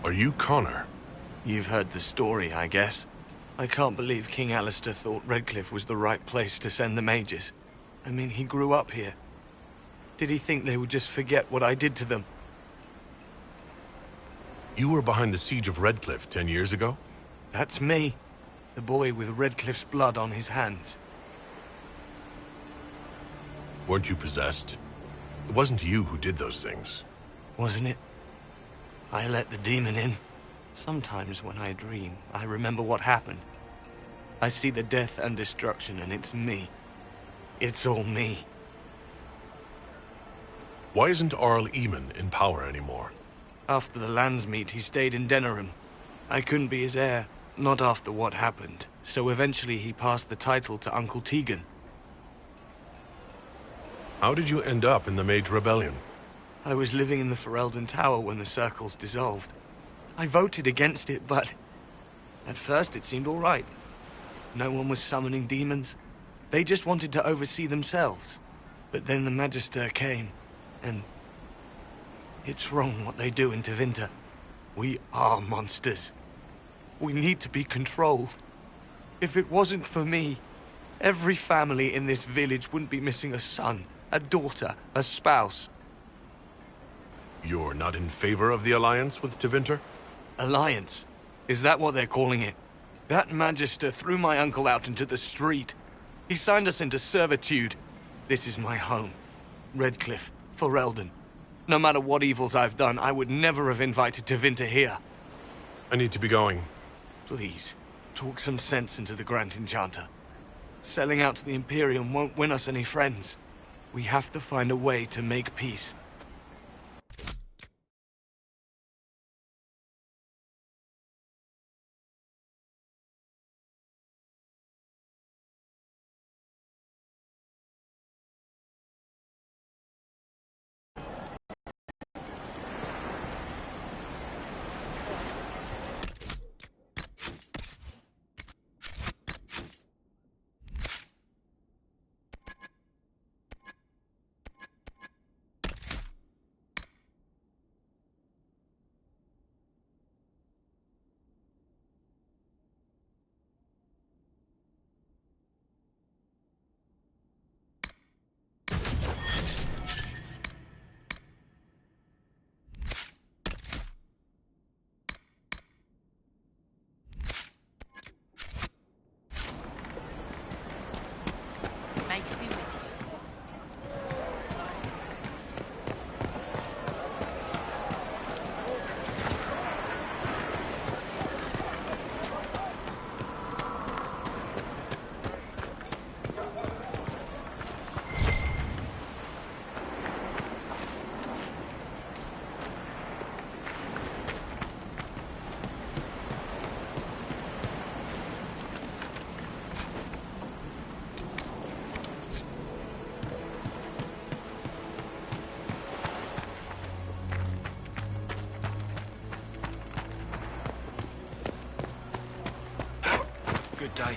Are you Connor? You've heard the story, I guess. I can't believe King Alistair thought Redcliffe was the right place to send the mages. I mean, he grew up here. Did he think they would just forget what I did to them? You were behind the siege of Redcliffe 10 years ago? That's me. The boy with Redcliffe's blood on his hands. Weren't you possessed? It wasn't you who did those things. Wasn't it? I let the demon in. Sometimes when I dream, I remember what happened. I see the death and destruction, and it's me. It's all me. Why isn't Arl Eamon in power anymore? After the Landsmeet, he stayed in Denerim. I couldn't be his heir, not after what happened, so eventually he passed the title to Uncle Tegan. How did you end up in the Mage Rebellion? I was living in the Ferelden Tower when the Circles dissolved. I voted against it, but at first it seemed all right. No one was summoning demons. They just wanted to oversee themselves. But then the Magister came, and it's wrong what they do in Tevinter. We are monsters. We need to be controlled. If it wasn't for me, every family in this village wouldn't be missing a son, a daughter, a spouse. You're not in favor of the alliance with Tevinter? Alliance? Is that what they're calling it? That Magister threw my uncle out into the street. He signed us into servitude. This is my home. Redcliffe, Ferelden. No matter what evils I've done, I would never have invited Tevinter here. I need to be going. Please, talk some sense into the Grand Enchanter. Selling out to the Imperium won't win us any friends. We have to find a way to make peace. Good day.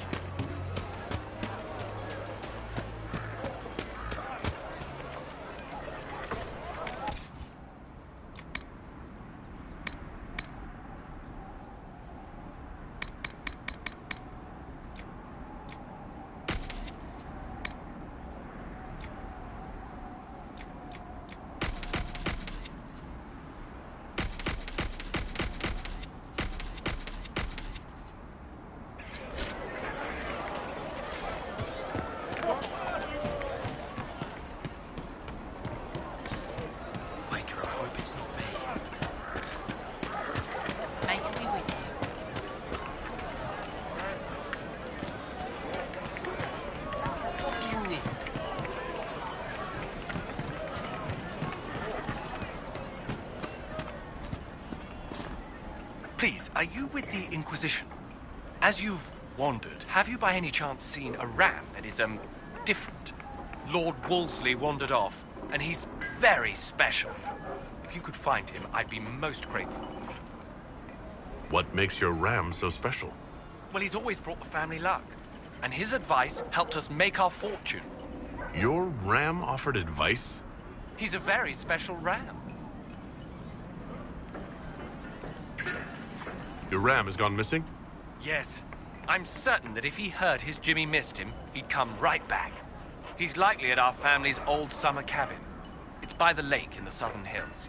Please, are you with the Inquisition? As you've wandered, have you by any chance seen a ram that is, different? Lord Wolseley wandered off, and he's very special. If you could find him, I'd be most grateful. What makes your ram so special? Well, he's always brought the family luck, and his advice helped us make our fortune. Your ram offered advice? He's a very special ram. Your ram has gone missing? Yes. I'm certain that if he heard his Jimmy missed him, he'd come right back. He's likely at our family's old summer cabin. It's by the lake in the southern hills.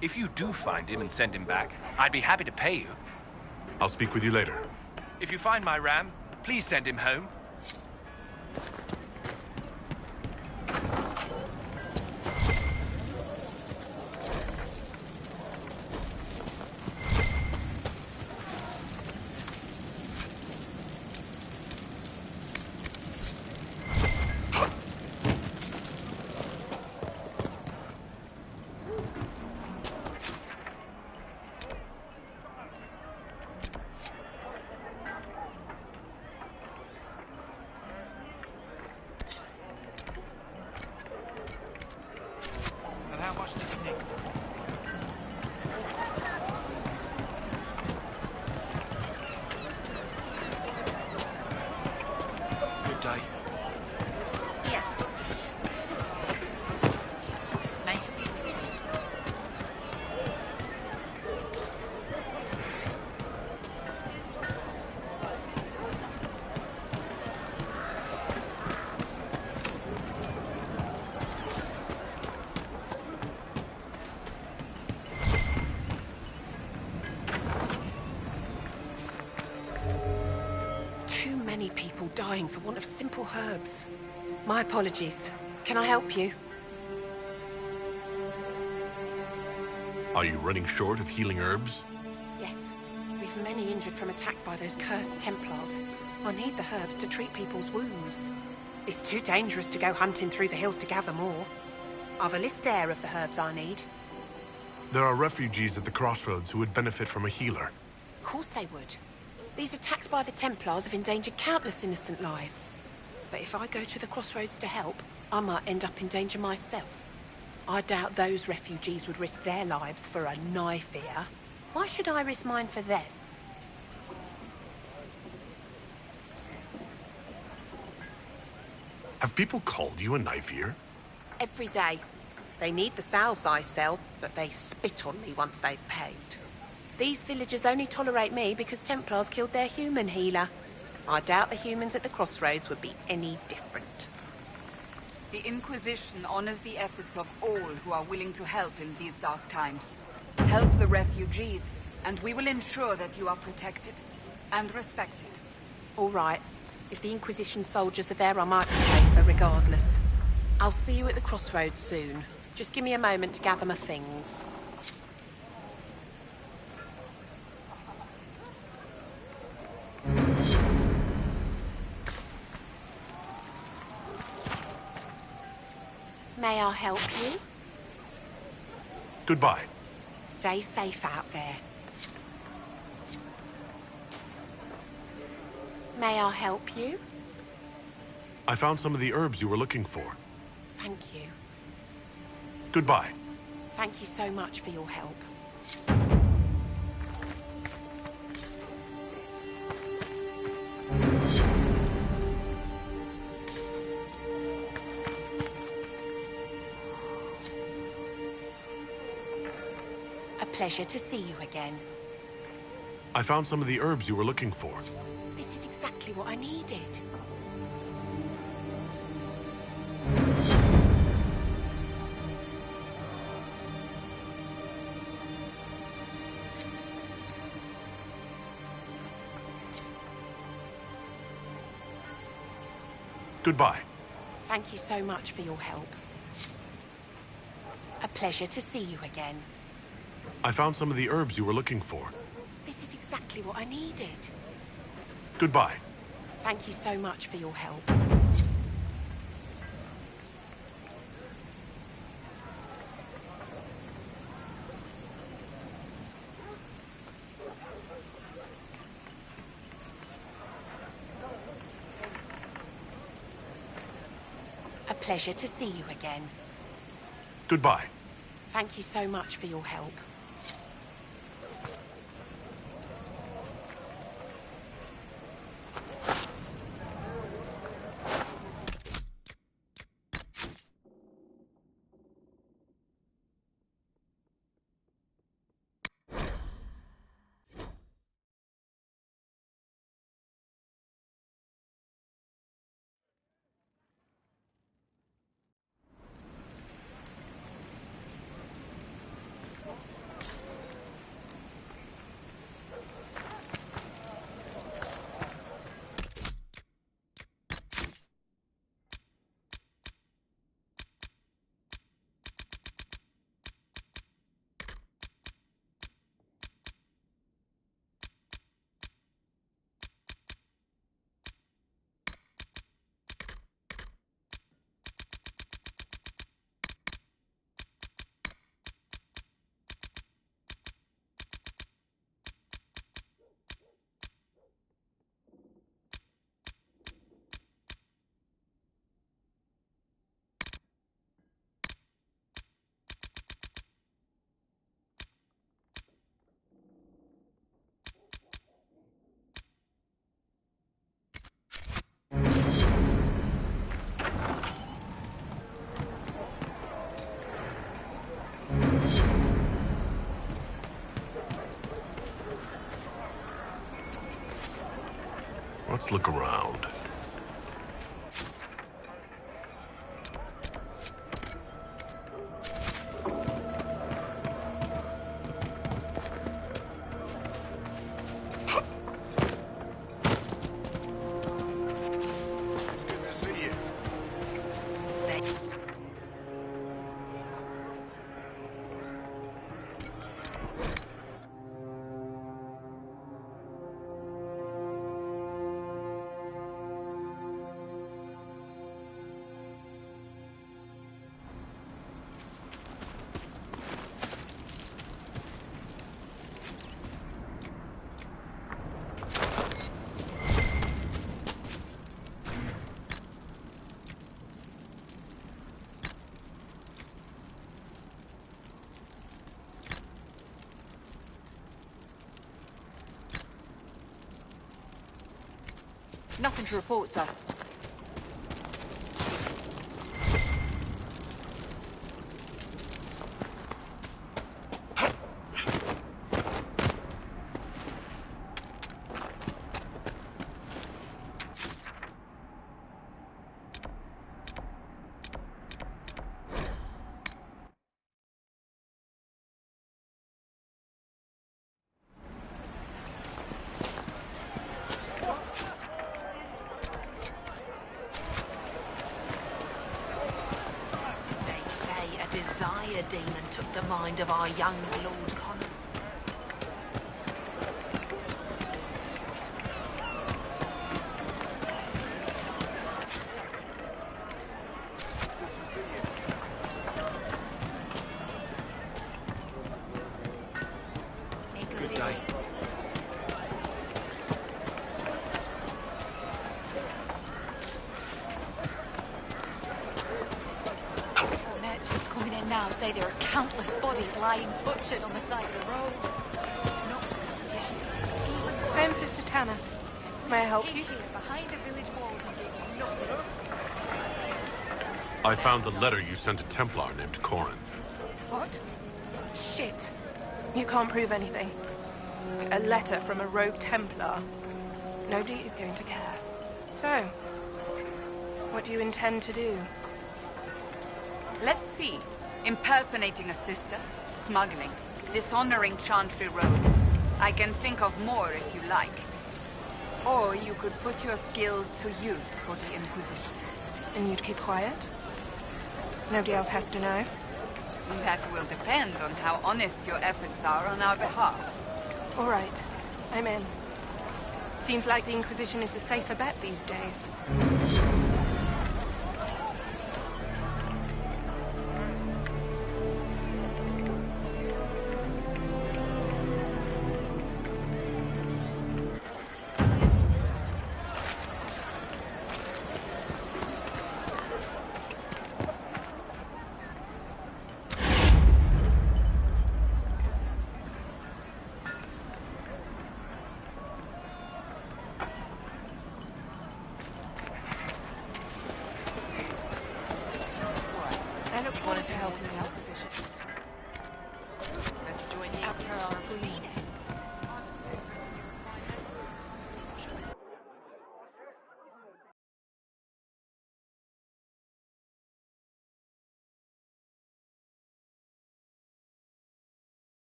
If you do find him and send him back, I'd be happy to pay you. I'll speak with you later. If you find my ram, please send him home. And how much did you need? Good day. Yes. May you be with you. Too many people dying for want of simple herbs. My apologies. Can I help you? Are you running short of healing herbs? Yes. We've many injured from attacks by those cursed Templars. I need the herbs to treat people's wounds. It's too dangerous to go hunting through the hills to gather more. I've a list there of the herbs I need. There are refugees at the crossroads who would benefit from a healer. Of course they would. These attacks by the Templars have endangered countless innocent lives. But if I go to the crossroads to help, I might end up in danger myself. I doubt those refugees would risk their lives for a knife here. Why should I risk mine for them? Have people called you a knife ear? Every day. They need the salves I sell, but they spit on me once they've paid. These villagers only tolerate me because Templars killed their human healer. I doubt the humans at the crossroads would be any different. The Inquisition honors the efforts of all who are willing to help in these dark times. Help the refugees, and we will ensure that you are protected and respected. All right. If the Inquisition soldiers are there, I might be safer regardless. I'll see you at the crossroads soon. Just give me a moment to gather my things. May I help you? Goodbye. Stay safe out there. May I help you? I found some of the herbs you were looking for. Thank you. Goodbye. Thank you so much for your help. A pleasure to see you again. I found some of the herbs you were looking for. This is exactly what I needed. Goodbye. Thank you so much for your help. A pleasure to see you again. I found some of the herbs you were looking for. This is exactly what I needed. Goodbye. Thank you so much for your help. A pleasure to see you again. Goodbye. Thank you so much for your help. Let's look around. Nothing to report, sir. Desire demon took the mind of our young Lord Connor. Good day. Merchants coming in now say there are countless bodies lying butchered on the side of the road. It's not a position. Even I am Sister Tanner. May I help hid you? here behind the village walls and did nothing. I found the letter you sent a Templar named Corin. What? Shit. You can't prove anything. A letter from a rogue Templar. Nobody is going to care. So, what do you intend to do? Let's see. Impersonating a sister, smuggling, dishonoring Chantry roads. I can think of more if you like. Or you could put your skills to use for the Inquisition. And you'd keep quiet? Nobody else has to know? That will depend on how honest your efforts are on our behalf. All right. I'm in. Seems like the Inquisition is the safer bet these days.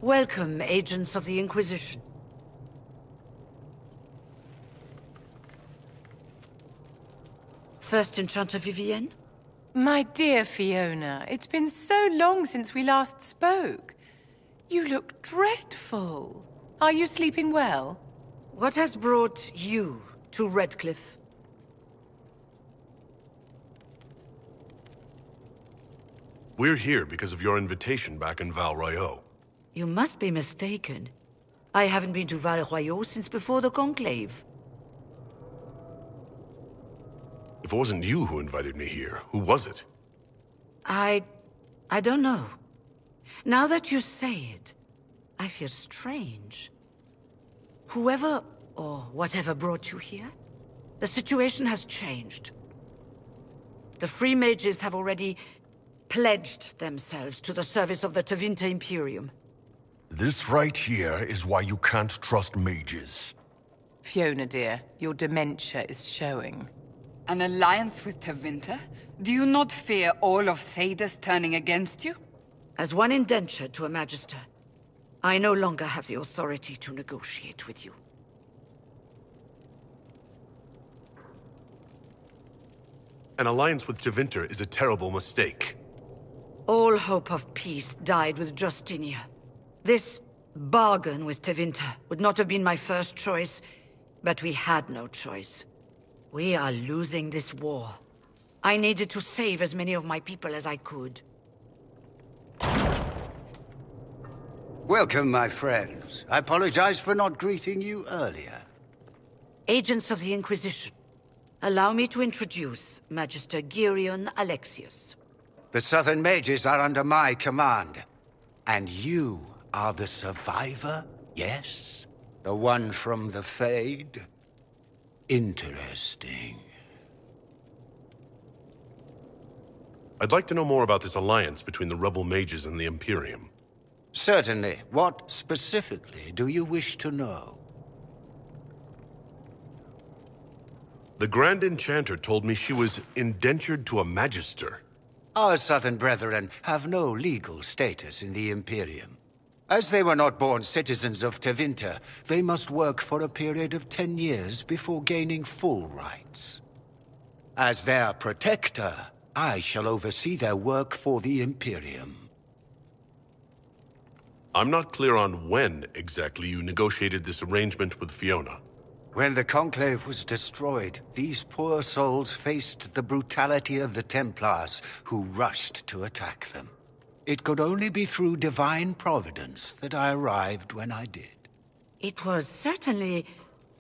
Welcome, agents of the Inquisition. First Enchanter Vivienne? My dear Fiona, it's been so long since we last spoke. You look dreadful. Are you sleeping well? What has brought you to Redcliffe? We're here because of your invitation back in Val Royeaux. You must be mistaken. I haven't been to Val Royeaux since before the Conclave. If it wasn't you who invited me here, who was it? I don't know. Now that you say it, I feel strange. Whoever or whatever brought you here, the situation has changed. The Free Mages have already pledged themselves to the service of the Tevinter Imperium. This right here is why you can't trust mages. Fiona, dear, your dementia is showing. An alliance with Tevinter? Do you not fear all of Thedas turning against you? As one indentured to a Magister, I no longer have the authority to negotiate with you. An alliance with Tevinter is a terrible mistake. All hope of peace died with Justinia. This bargain with Tevinter would not have been my first choice, but we had no choice. We are losing this war. I needed to save as many of my people as I could. Welcome, my friends. I apologize for not greeting you earlier. Agents of the Inquisition, allow me to introduce Magister Girion Alexius. The Southern Mages are under my command. And you are the survivor, yes? The one from the Fade? Interesting. I'd like to know more about this alliance between the rebel mages and the Imperium. Certainly. What specifically do you wish to know? The Grand Enchanter told me she was indentured to a Magister. Our Southern brethren have no legal status in the Imperium. As they were not born citizens of Tevinter, they must work for a period of 10 years before gaining full rights. As their protector, I shall oversee their work for the Imperium. I'm not clear on when exactly you negotiated this arrangement with Fiona. When the Conclave was destroyed, these poor souls faced the brutality of the Templars, who rushed to attack them. It could only be through divine providence that I arrived when I did. It was certainly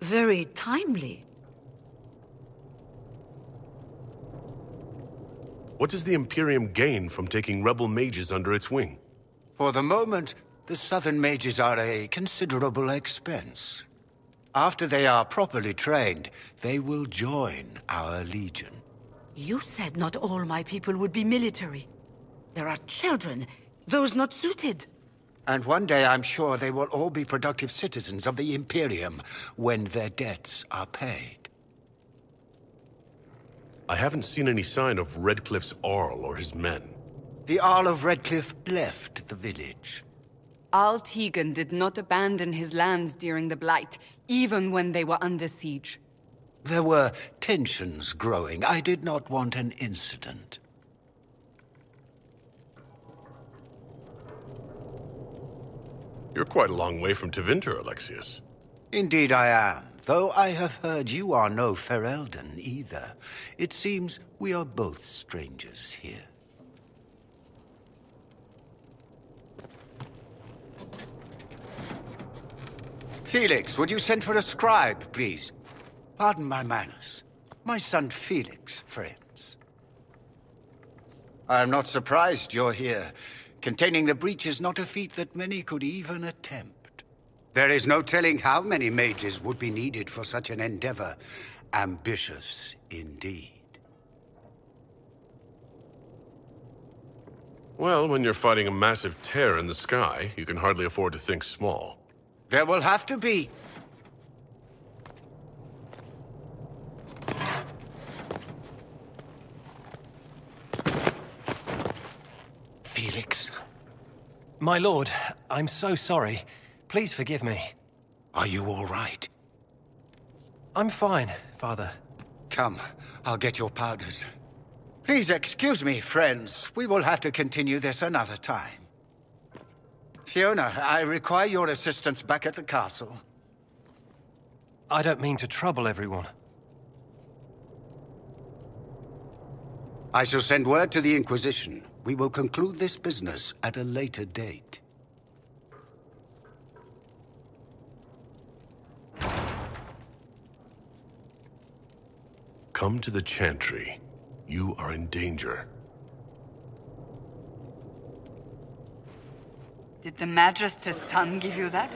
very timely. What does the Imperium gain from taking rebel mages under its wing? For the moment, the Southern Mages are a considerable expense. After they are properly trained, they will join our Legion. You said not all my people would be military. There are children, those not suited. And one day I'm sure they will all be productive citizens of the Imperium when their debts are paid. I haven't seen any sign of Redcliffe's Arl or his men. The Arl of Redcliffe left the village. Al Tegan did not abandon his lands during the Blight, even when they were under siege. There were tensions growing. I did not want an incident. You're quite a long way from Tevinter, Alexius. Indeed I am, though I have heard you are no Ferelden either. It seems we are both strangers here. Felix, would you send for a scribe, please? Pardon my manners. My son Felix, friends. I am not surprised you're here. Containing the breach is not a feat that many could even attempt. There is no telling how many mages would be needed for such an endeavor. Ambitious, indeed. Well, when you're fighting a massive tear in the sky, you can hardly afford to think small. There will have to be. Felix, My lord, I'm so sorry. Please forgive me. Are you all right? I'm fine, Father. Come, I'll get your powders. Please excuse me, friends. We will have to continue this another time. Fiona, I require your assistance back at the castle. I don't mean to trouble everyone. I shall send word to the Inquisition. We will conclude this business at a later date. Come to the Chantry. You are in danger. Did the Magister's son give you that?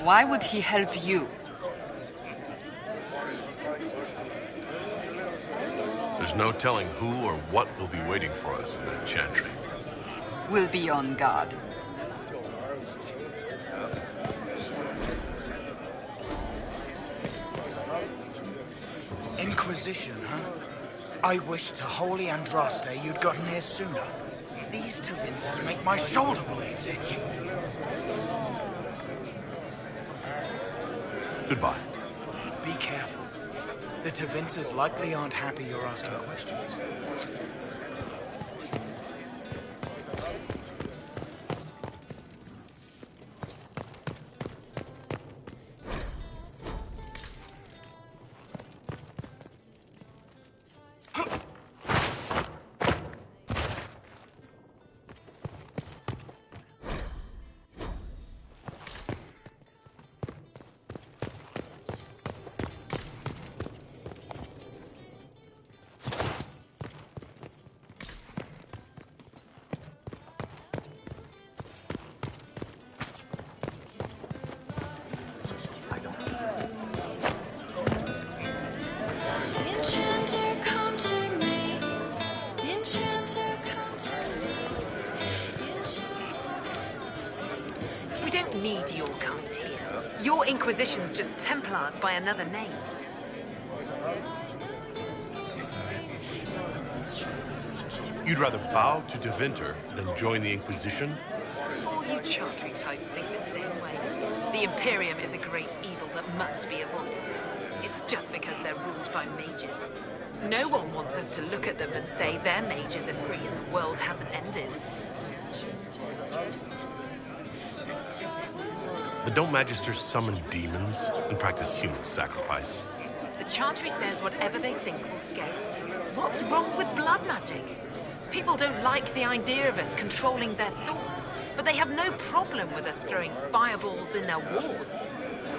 Why would he help you? There's no telling who or what will be waiting for us in that Chantry. We'll be on guard. Inquisition, huh? I wish to Holy Andraste you'd gotten here sooner. These Tevinters make my shoulder blades itch. Goodbye. Be careful. The Tevinters likely aren't happy you're asking questions. We don't need your kind here. Your Inquisition's just Templars by another name. You'd rather bow to Deventer than join the Inquisition? All you Chantry types think the same way. The Imperium is a great evil that must be avoided. It's just because they're ruled by mages. No one wants us to look at them and say their mages are free and the world hasn't ended. But don't Magisters summon demons and practice human sacrifice? The Chantry says whatever they think will scare us. What's wrong with blood magic? People don't like the idea of us controlling their thoughts, but they have no problem with us throwing fireballs in their wars.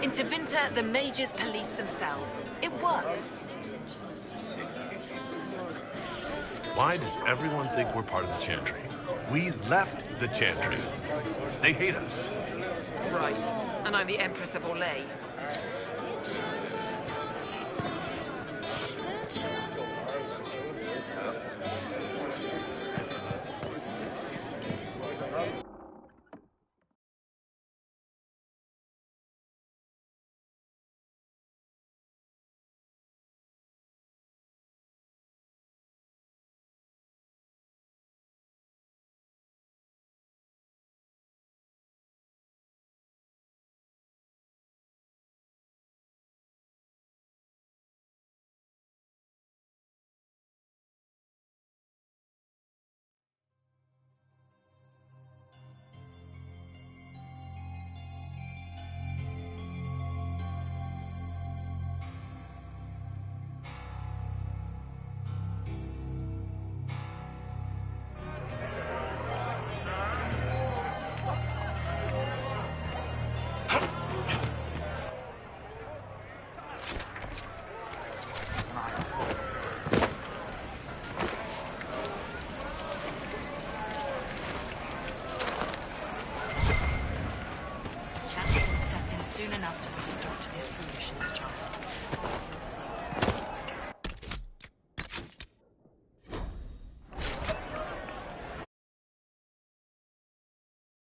In Tevinter, the mages police themselves. It works. Why does everyone think we're part of the Chantry? We left the Chantry. They hate us. Right. And I'm the Empress of Orlais. Soon enough to put a stop to this foolishness, child.